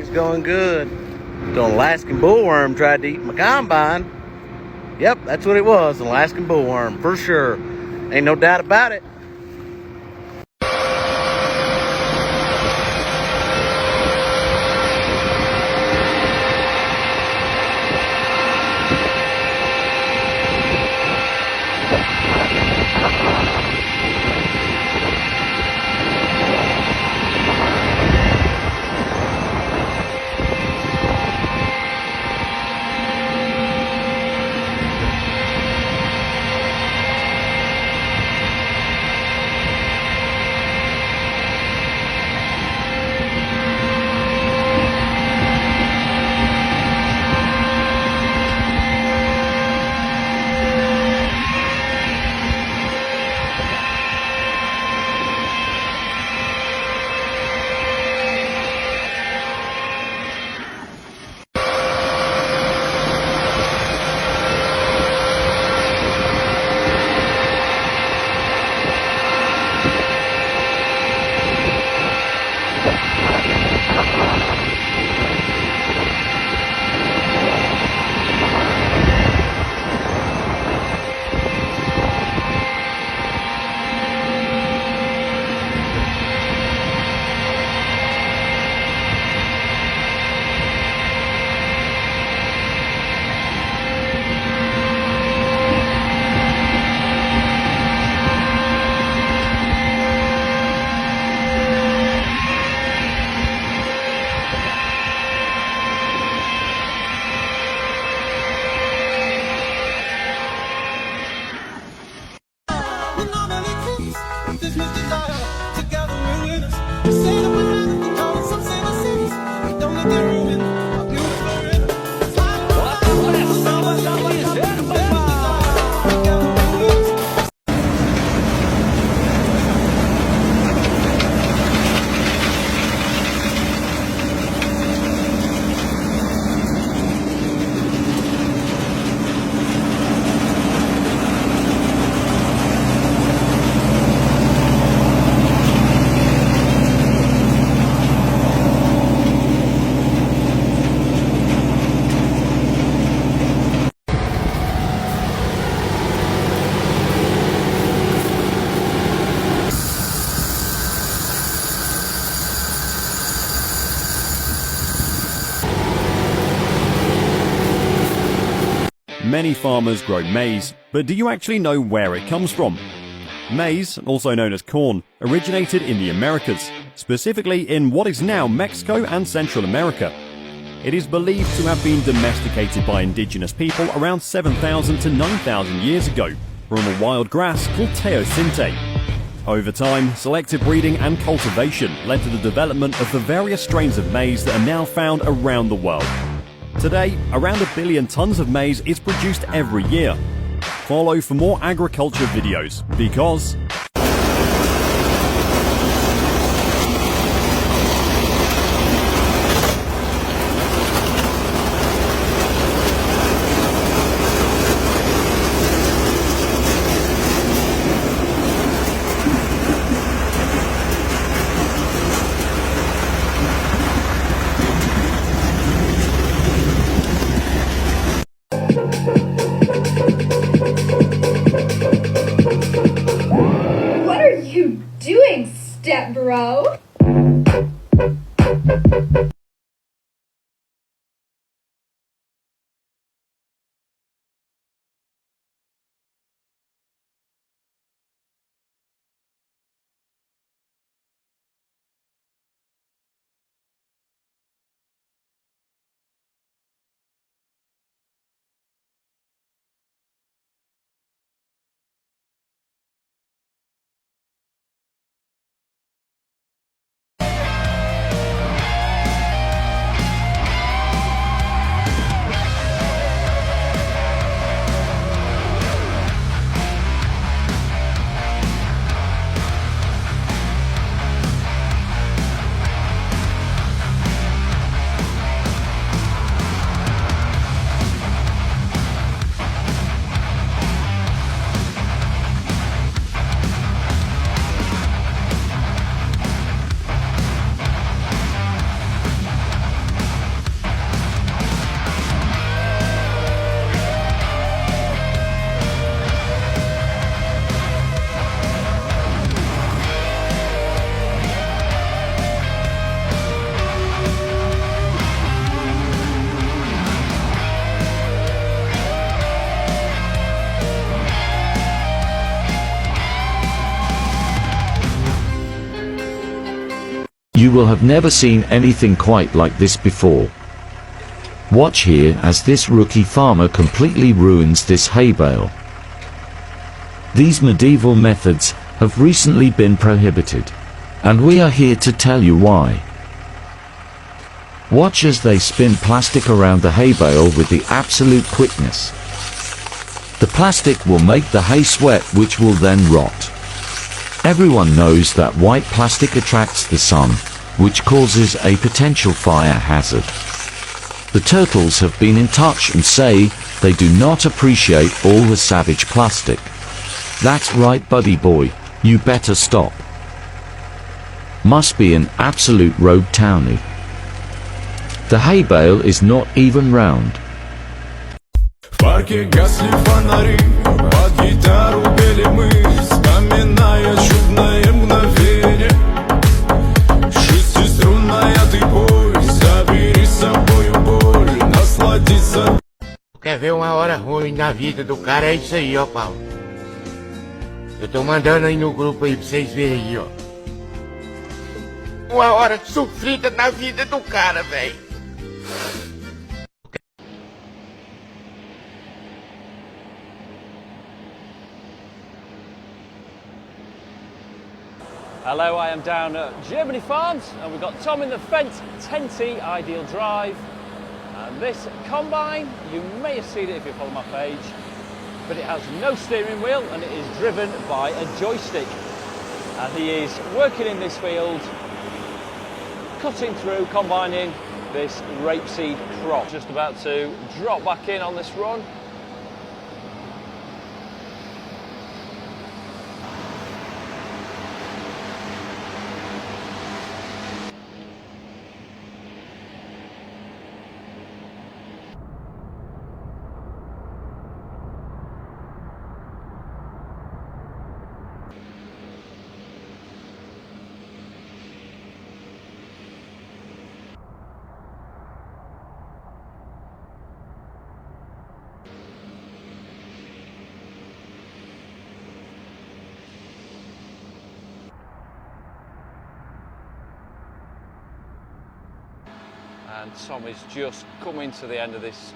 It's going good. The Alaskan bullworm tried to eat my combine. Yep, that's what it was, an Alaskan bullworm, for sure. Ain't no doubt about it. Many farmers grow maize, but do you actually know where it comes from? Maize, also known as corn, originated in the Americas, specifically in what is now Mexico and Central America. It is believed to have been domesticated by indigenous people around 7,000 to 9,000 years ago from a wild grass called teosinte. Over time, selective breeding and cultivation led to the development of the various strains of maize that are now found around the world. Today, around 1 billion tons of maize is produced every year. Follow for more agriculture videos, because You will have never seen anything quite like this before. Watch here as this rookie farmer completely ruins this hay bale. These medieval methods have recently been prohibited, and we are here to tell you why. Watch as they spin plastic around the hay bale with the absolute quickness. The plastic will make the hay sweat, which will then rot. Everyone knows that white plastic attracts the sun, which causes a potential fire hazard. The turtles have been in touch and say they do not appreciate all the savage plastic. That's right, buddy boy, you better stop. Must be an absolute rogue townie. The hay bale is not even round. В парке гасли фонари, под гитару пели мы, вспоминая чудное мгновение. Шестиструнная ты бой, забери с собою боль, насладиться. Quer ver uma hora ruim na vida do cara? É isso aí, ó, Paulo. Eu tô mandando aí no grupo aí pra vocês verem aí, ó. Uma hora sofrida na vida do cara, velho. Hello, I am down at Germany Farms and we've got Tom in the Fendt 10T Ideal Drive. And this combine, you may have seen it if you follow my page, but it has no steering wheel and it is driven by a joystick. And he is working in this field, cutting through, combining this rapeseed crop. Just about to drop back in on this run. And Tom is just coming to the end of this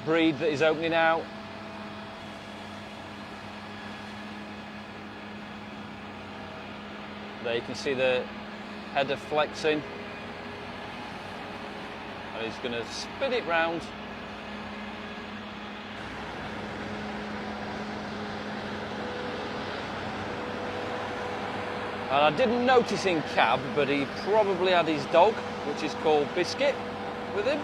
breed that is opening out. There you can see the header flexing. And he's going to spin it round. And I didn't notice in cab, but he probably had his dog, which is called Biscuit, with him.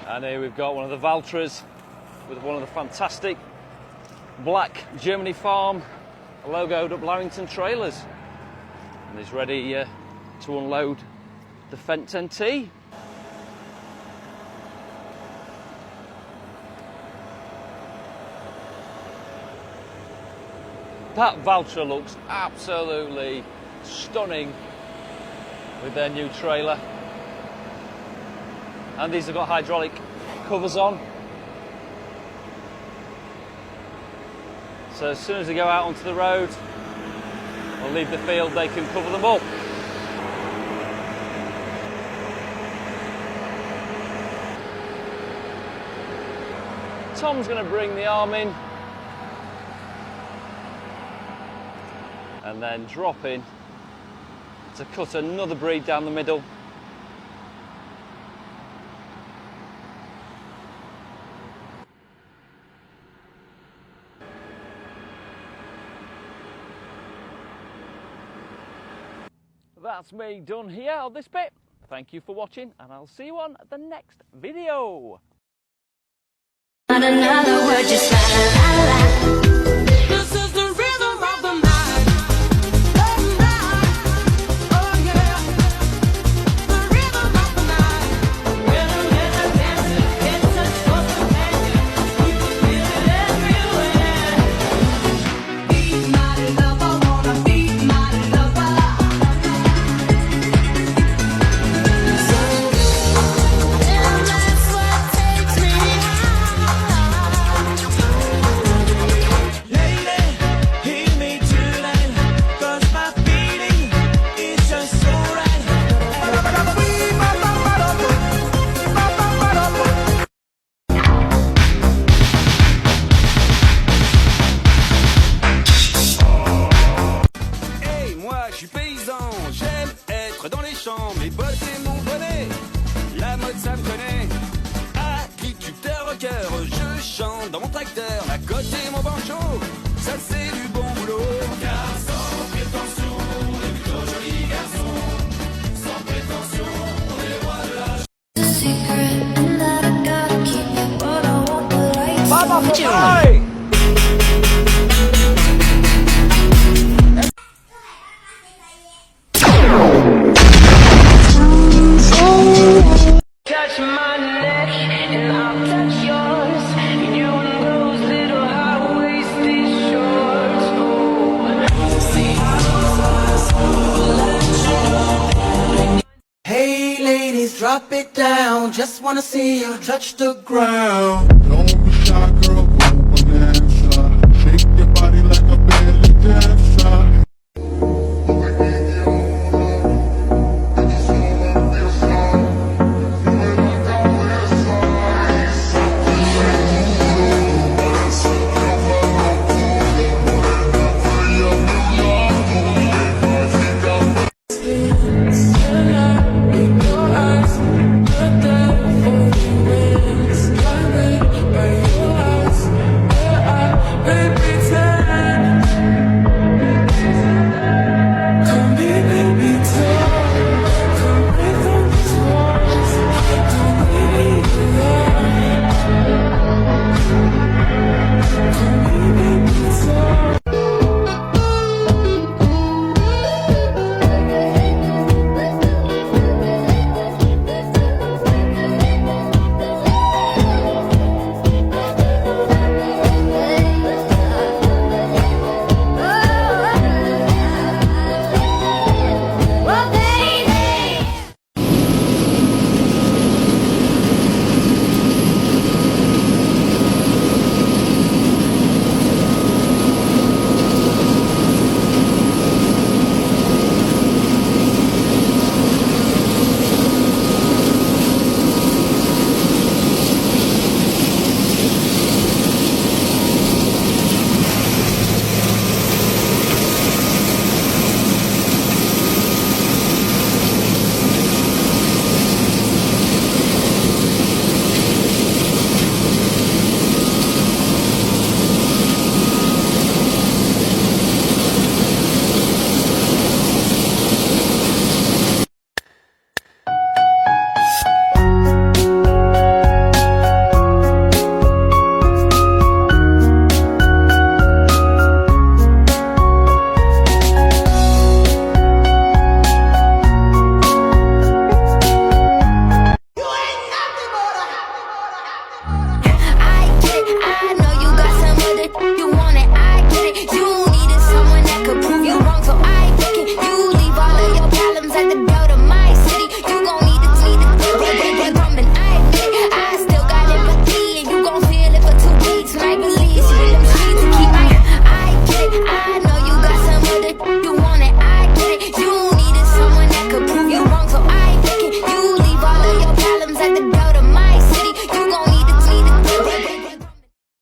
And here we've got one of the Valtras with one of the fantastic black Germany Farm logoed up Larrington trailers. And he's ready to unload the Fendt 10T. That Valtra looks absolutely stunning with their new trailer. And these have got hydraulic covers on. So as soon as they go out onto the road or leave the field, they can cover them up. Tom's going to bring the arm in and then drop in to cut another breed down the middle. That's me done here on this bit. Thank you for watching and I'll see you on the next video. Not another word, just la la la la. dans mon tracteur, à côté mon banjo, ça c'est du bon boulot. Car sans prétention, on est plutôt joli garçon. Sans prétention, on est les rois de la The secret that I gotta keep, but I want the lights. Mama for Mike! Touch my neck and I'll touch yours. You and those little high-waisted shorts. Hey ladies, drop it down. Just wanna see you touch the ground.